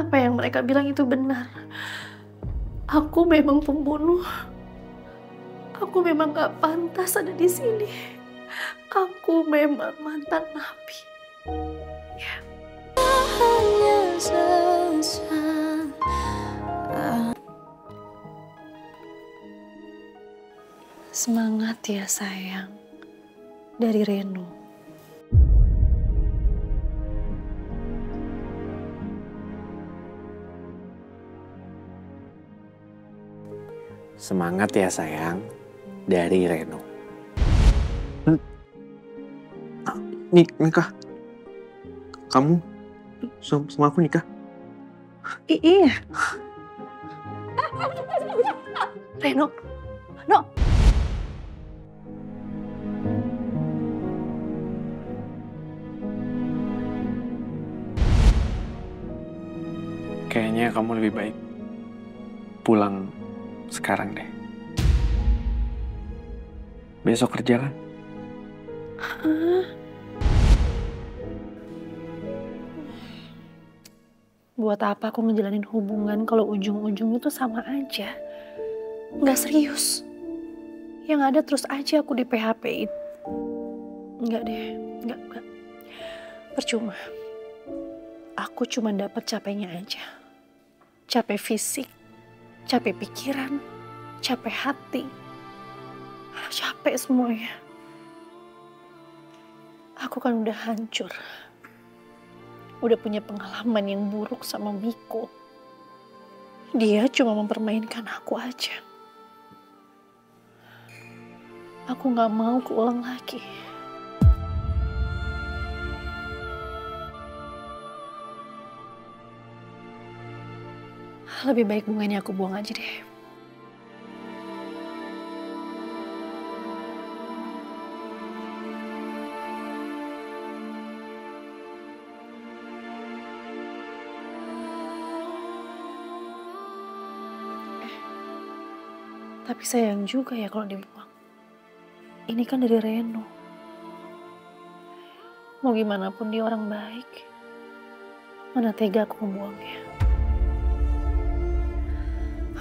Apa yang mereka bilang itu benar. Aku memang pembunuh. Aku memang gak pantas ada di sini. Aku memang mantan napi. Ya. Hanya semangat ya sayang. Dari Reno. Semangat ya sayang, dari Reno. Nikah? Kamu sama aku nikah? Iya. Reno. No. Kayaknya kamu lebih baik pulang sekarang deh. Besok kerja kan? Buat apa aku ngejalanin hubungan kalau ujung-ujungnya tuh sama aja. Nggak serius. Yang ada terus aja aku di PHP-in. Nggak deh, nggak. Percuma. Aku cuma dapat capeknya aja. Capek fisik, capek pikiran, capek hati. Capek semuanya. Aku kan udah hancur. Udah punya pengalaman yang buruk sama Miko. Dia cuma mempermainkan aku aja. Aku gak mau keulang lagi. Lebih baik bunga ini aku buang aja deh. Tapi sayang juga ya kalau dibuang. Ini kan dari Reno. Mau gimana pun dia orang baik. Mana tega aku membuangnya.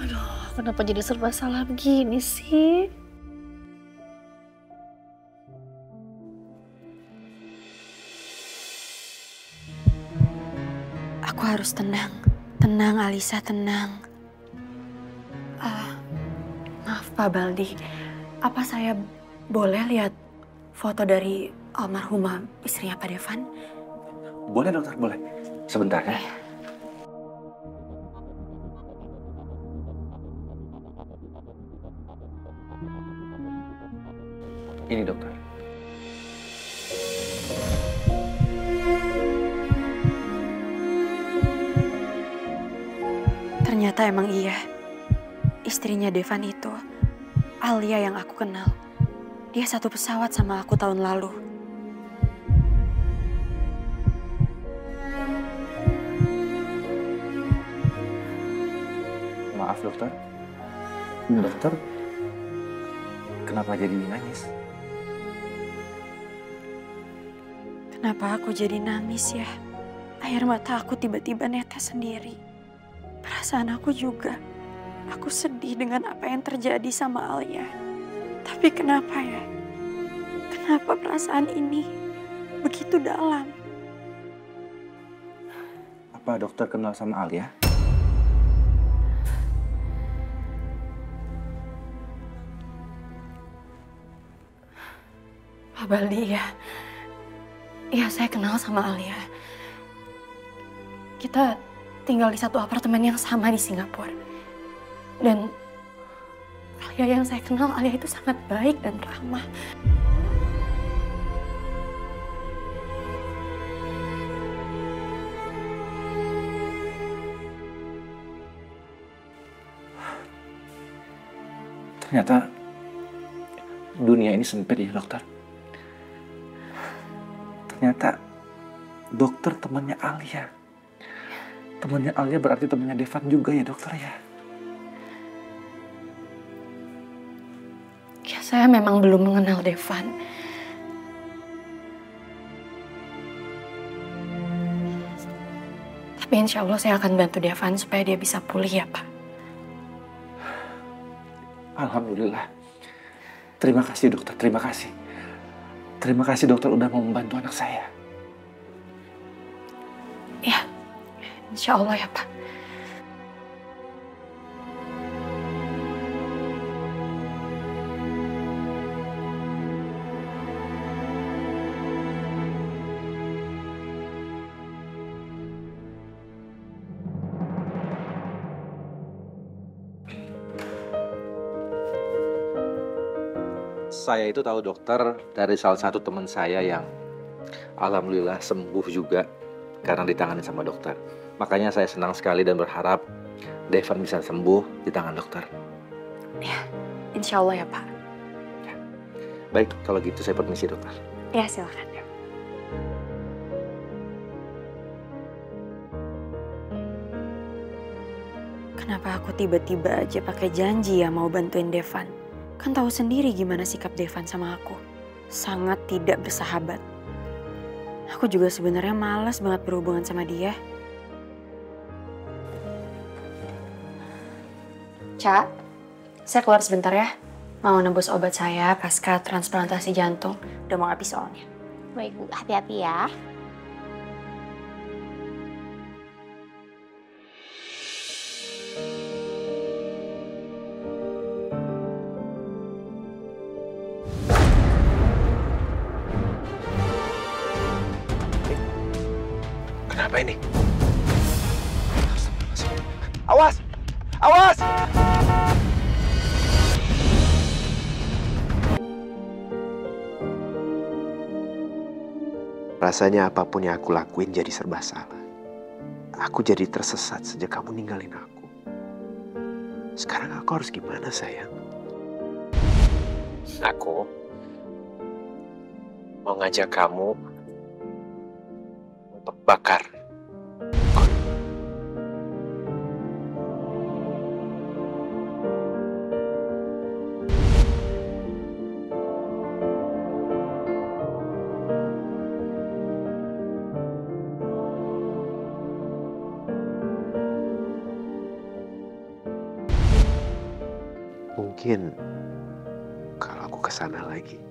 Aduh, kenapa jadi serba salah begini sih? Aku harus tenang. Tenang, Alisa, tenang. Maaf Pak Baldi, apa saya boleh lihat foto dari almarhumah istrinya Pak Devan? Boleh dokter, boleh. Sebentar ya. Ini dokter. Ternyata emang iya. Istrinya Devan itu, Alia yang aku kenal. Dia satu pesawat sama aku tahun lalu. Maaf dokter. Dokter, kenapa jadi nangis? Kenapa aku jadi nangis ya? Air mata aku tiba-tiba netes sendiri. Perasaan aku juga. Aku sedih dengan apa yang terjadi sama Alia. Tapi kenapa ya? Kenapa perasaan ini begitu dalam? Apa dokter kenal sama Alia? Pak Baldi ya. Iya, saya kenal sama Alia. Kita tinggal di satu apartemen yang sama di Singapura. Dan Alia yang saya kenal, Alia itu sangat baik dan ramah. Ternyata dunia ini sempit ya dokter. Ternyata dokter temannya Alia. Temannya Alia berarti temannya Devan juga ya dokter ya. Ya, saya memang belum mengenal Devan. Tapi insya Allah saya akan bantu Devan supaya dia bisa pulih ya Pak. Alhamdulillah. Terima kasih dokter, terima kasih. Terima kasih dokter udah mau membantu anak saya. Ya, insya Allah ya Pak. Saya itu tahu dokter dari salah satu teman saya yang alhamdulillah sembuh juga karena ditangani sama dokter. Makanya saya senang sekali dan berharap Devan bisa sembuh di tangan dokter. Ya, insya Allah ya Pak. Ya. Baik, kalau gitu saya permisi dokter. Ya, silakan. Kenapa aku tiba-tiba aja pakai janji ya mau bantuin Devan? Kan tahu sendiri gimana sikap Devan sama aku. Sangat tidak bersahabat. Aku juga sebenarnya malas banget berhubungan sama dia. Ca, saya keluar sebentar ya. Mau nebus obat saya pasca transplantasi jantung. Udah mau habis soalnya. Baik Bu, hati-hati ya. Kenapa ini? Awas! Awas! Rasanya apapun yang aku lakuin jadi serba salah. Aku jadi tersesat sejak kamu ninggalin aku. Sekarang aku harus gimana, sayang? Aku mau ngajak kamu untuk bakar. Mungkin kalau aku kesana lagi,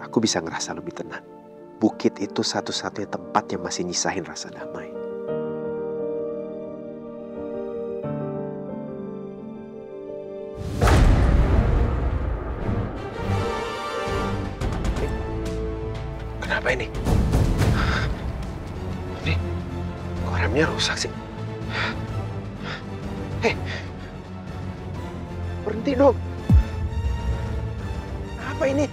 aku bisa ngerasa lebih tenang. Bukit itu satu-satunya tempat yang masih nyisahin rasa damai. Kenapa ini? Ini kok remnya rusak sih? Hei, berhenti dong. Apa ini?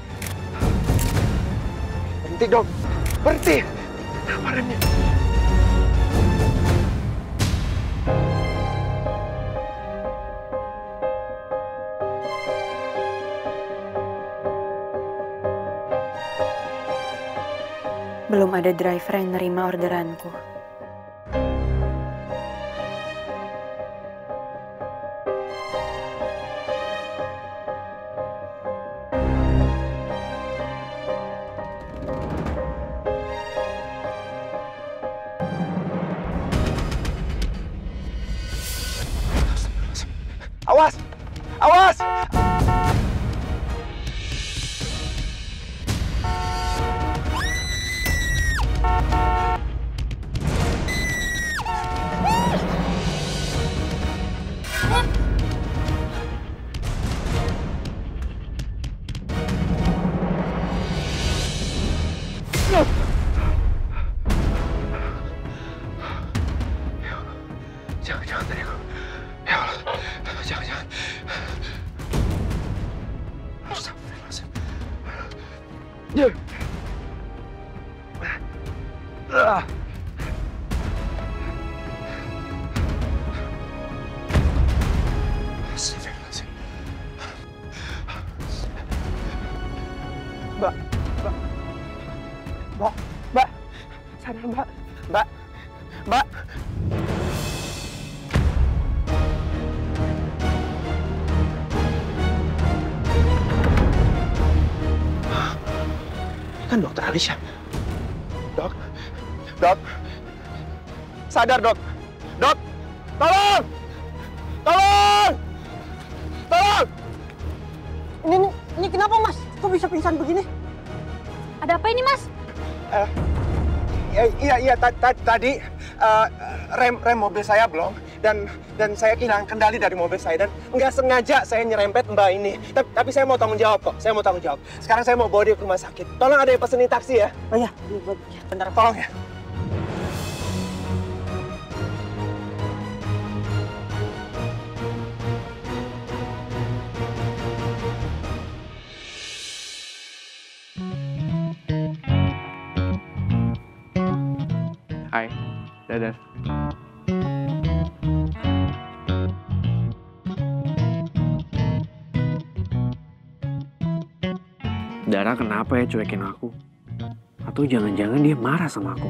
Berhenti dong. Berhenti. Apa remnya? Belum ada driver yang nerima orderanku. Awas! Awas! Jangan tadi aku. Ya Allah, jangan. Astagfirullahaladzim. Ya. Astagfirullahaladzim. Mbak. Sana Mbak. Kan dokter Alisha. Dok. sadar, Dok. Dok, tolong! Tolong! Tolong! Ini kenapa, Mas? Kok bisa pingsan begini? Ada apa ini, Mas? Tadi rem mobil saya blong dan saya kehilangan kendali dari mobil saya dan nggak sengaja saya nyerempet Mbak ini. Tapi saya mau tanggung jawab kok. Saya mau tanggung jawab. Sekarang saya mau bawa dia ke rumah sakit. Tolong ada yang pesenin taksi ya. Oh iya, bentar. Tolong ya. Hai, Dadar. Dara kenapa ya cuekin aku? Atau jangan-jangan dia marah sama aku?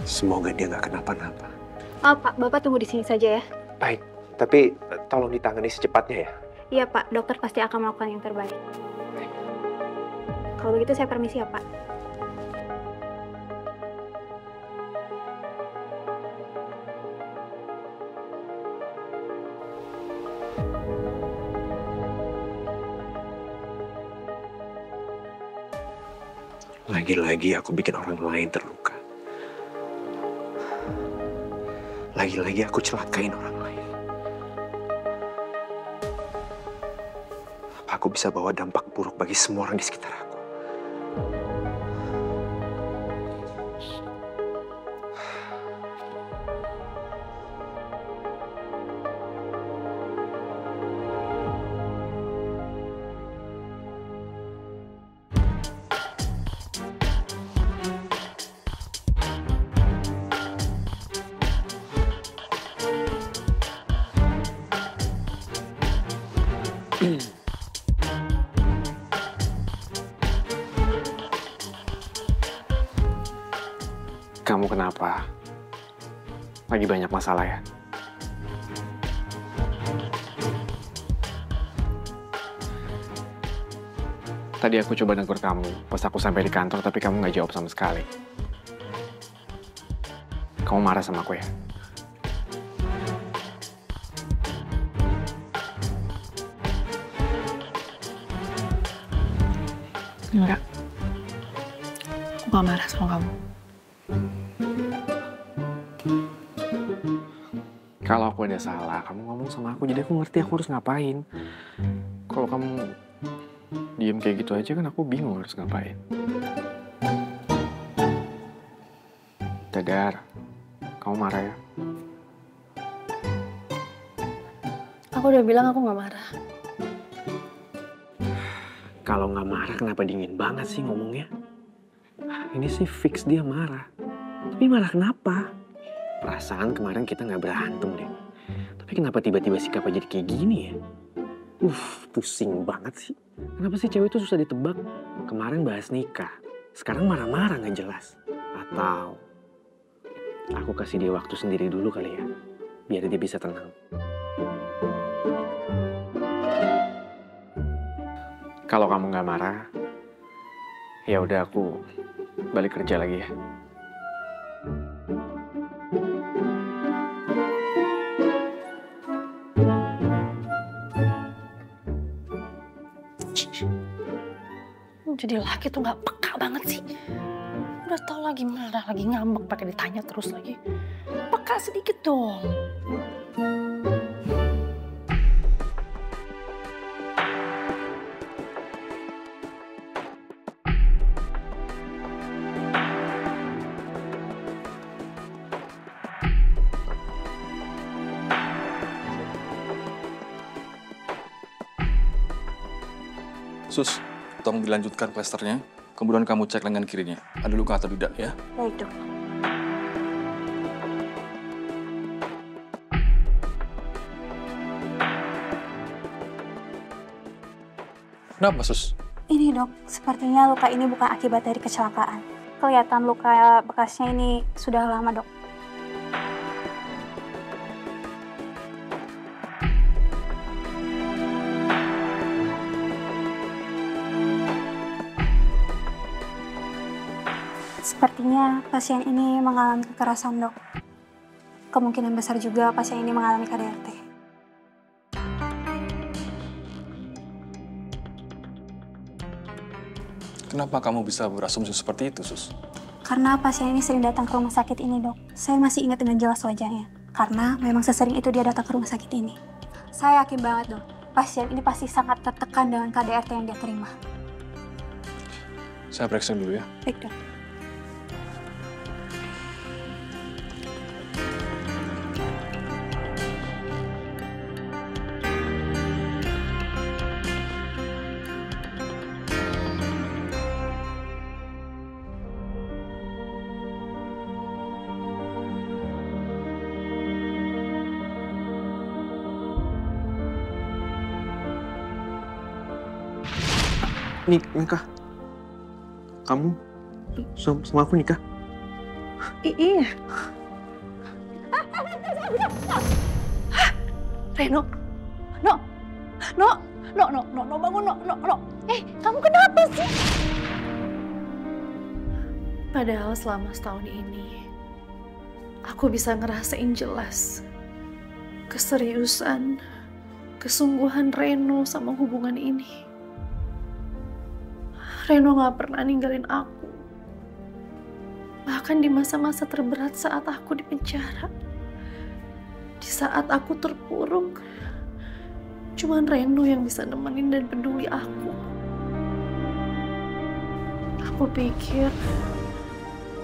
Semoga dia nggak kenapa-napa. Oh Pak, Bapak tunggu di sini saja ya. Baik, tapi tolong ditangani secepatnya ya. Iya Pak, dokter pasti akan melakukan yang terbaik. Kalau begitu saya permisi ya Pak. Lagi-lagi aku bikin orang lain terluka. Lagi-lagi aku celakain orang lain. Apa aku bisa bawa dampak buruk bagi semua orang di sekitar aku? Kamu kenapa? Lagi banyak masalah ya? Tadi aku coba negur kamu pas aku sampai di kantor, tapi kamu nggak jawab sama sekali. Kamu marah sama aku ya? Enggak. Aku gak marah sama kamu. Kalau aku ada salah, kamu ngomong sama aku, jadi aku ngerti aku harus ngapain. Kalau kamu diem kayak gitu aja kan aku bingung harus ngapain. Dadar, kamu marah ya? Aku udah bilang aku gak marah. Kalau nggak marah kenapa dingin banget sih ngomongnya? Ini sih fix dia marah. Tapi marah kenapa? Perasaan kemarin kita nggak berantem deh. Tapi kenapa tiba-tiba sikapnya jadi kayak gini ya? Pusing banget sih. Kenapa sih cewek itu susah ditebak? Kemarin bahas nikah, sekarang marah-marah nggak jelas. Atau aku kasih dia waktu sendiri dulu kali ya, biar dia bisa tenang. Kalau kamu nggak marah, ya udah aku balik kerja lagi ya. Jadi laki tuh nggak peka banget sih. Udah tau lagi marah, lagi ngambek, pakai ditanya terus lagi. Peka sedikit dong. Sus, tolong dilanjutkan plasternya. Kemudian kamu cek lengan kirinya. Ada luka atau tidak ya? Baik dok. Kenapa, Sus? Ini dok, sepertinya luka ini bukan akibat dari kecelakaan. Kelihatan luka bekasnya ini sudah lama dok. Sepertinya pasien ini mengalami kekerasan, Dok. Kemungkinan besar juga pasien ini mengalami KDRT. Kenapa kamu bisa berasumsi seperti itu, Sus? Karena pasien ini sering datang ke rumah sakit ini, Dok. Saya masih ingat dengan jelas wajahnya. Karena memang sesering itu dia datang ke rumah sakit ini. Saya yakin banget, Dok. Pasien ini pasti sangat tertekan dengan KDRT yang dia terima. Saya periksa dulu ya. Baik, Dok. Nikah? Kamu sama aku nikah? Iya. Reno, no, bangun, no. Kamu kenapa sih? Padahal selama setahun ini, aku bisa ngerasain jelas keseriusan, kesungguhan Reno sama hubungan ini. Reno gak pernah ninggalin aku. Bahkan di masa-masa terberat saat aku di penjara. Di saat aku terpuruk, cuman Reno yang bisa nemenin dan peduli aku. Aku pikir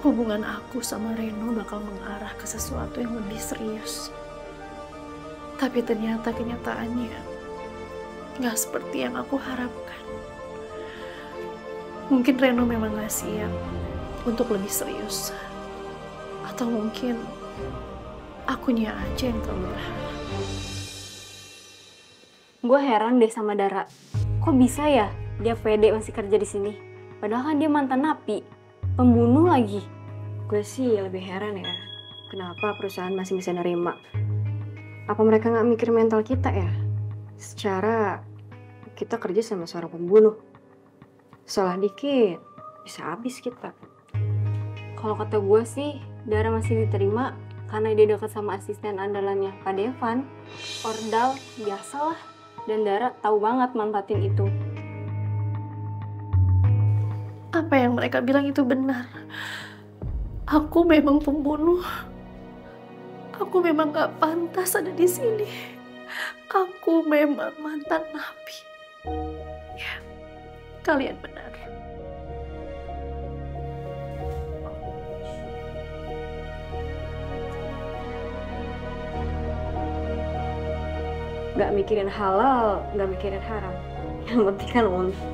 hubungan aku sama Reno bakal mengarah ke sesuatu yang lebih serius. Tapi ternyata kenyataannya gak seperti yang aku harapkan. Mungkin Reno memang gak siap untuk lebih serius. Atau mungkin akunya aja yang terlalu berharap. Gue heran deh sama Dara. Kok bisa ya dia pede masih kerja di sini? Padahal kan dia mantan napi, pembunuh lagi. Gue sih lebih heran ya. Kenapa perusahaan masih bisa nerima? Apa mereka nggak mikir mental kita ya? Secara kita kerja sama seorang pembunuh. Salah dikit, bisa habis kita. Kalau kata gue sih, Dara masih diterima karena dia dekat sama asisten andalannya Pak Devan. Ordal, biasalah. Dan Dara tahu banget manfaatin itu. Apa yang mereka bilang itu benar. Aku memang pembunuh. Aku memang gak pantas ada di sini. Aku memang mantan napi. Ya, kalian benar. Gak mikirin halal, gak mikirin haram. Yang penting kan untung.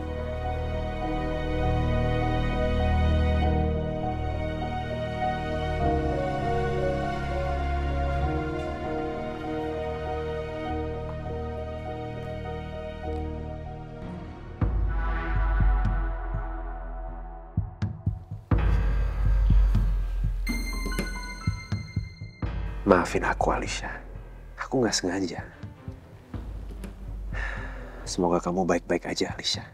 Maafin aku, Alicia. Aku nggak sengaja. Semoga kamu baik-baik aja, Alicia.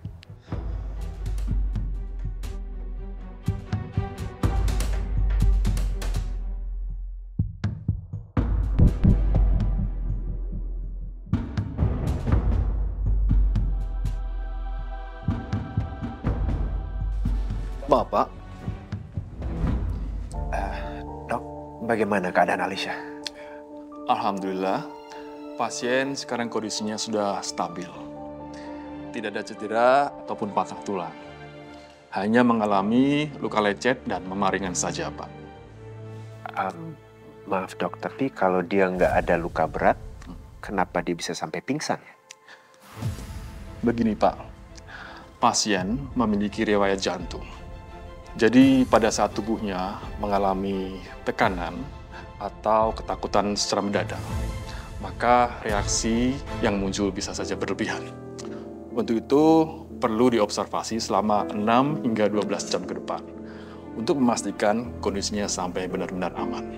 Bapak, Dok, bagaimana keadaan Alicia? alhamdulillah pasien sekarang kondisinya sudah stabil. Tidak ada cedera ataupun patah tulang. Hanya mengalami luka lecet dan memar ringan saja, Pak. Maaf dok, tapi kalau dia nggak ada luka berat, kenapa dia bisa sampai pingsan? Begini, Pak. Pasien memiliki riwayat jantung. Jadi pada saat tubuhnya mengalami tekanan atau ketakutan secara mendadak, maka reaksi yang muncul bisa saja berlebihan. Untuk itu perlu diobservasi selama 6 hingga 12 jam ke depan untuk memastikan kondisinya sampai benar-benar aman.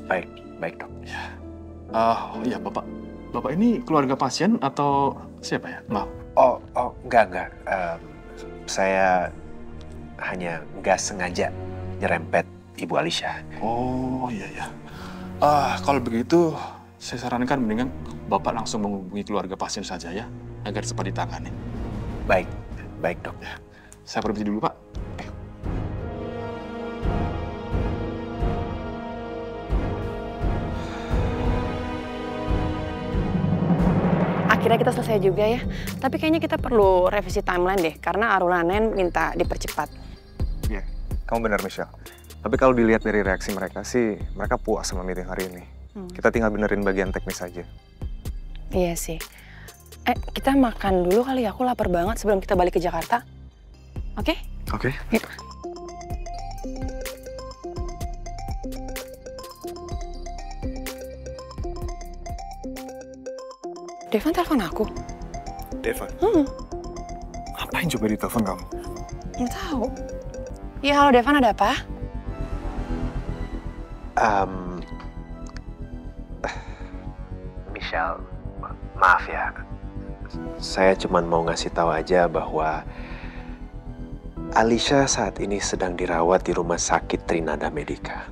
Baik dok. Ya Bapak ini keluarga pasien atau siapa ya? Maaf. Oh, enggak. hanya nggak sengaja nyerempet Ibu Alisha. Oh iya. Kalau begitu, saya sarankan mendingan Bapak langsung menghubungi keluarga pasien saja ya, agar cepat ditangani. Baik dok. Saya permisi dulu Pak. Akhirnya kita selesai juga ya. Tapi kayaknya kita perlu revisi timeline deh, karena Arulanen minta dipercepat. Iya, kamu benar Michelle. Tapi kalau dilihat dari reaksi mereka sih, mereka puas sama meeting hari ini. Kita tinggal benerin bagian teknis aja. Iya sih. Kita makan dulu kali ya, aku lapar banget sebelum kita balik ke Jakarta. Oke? Oke. Yuk. Devan telepon aku. Devan? Ngapain coba ditelepon kamu? Nggak tahu. Iya, halo Devan, ada apa? Michelle, maaf ya. Saya cuma mau ngasih tahu aja bahwa Alisha saat ini sedang dirawat di Rumah Sakit Trinada Medica.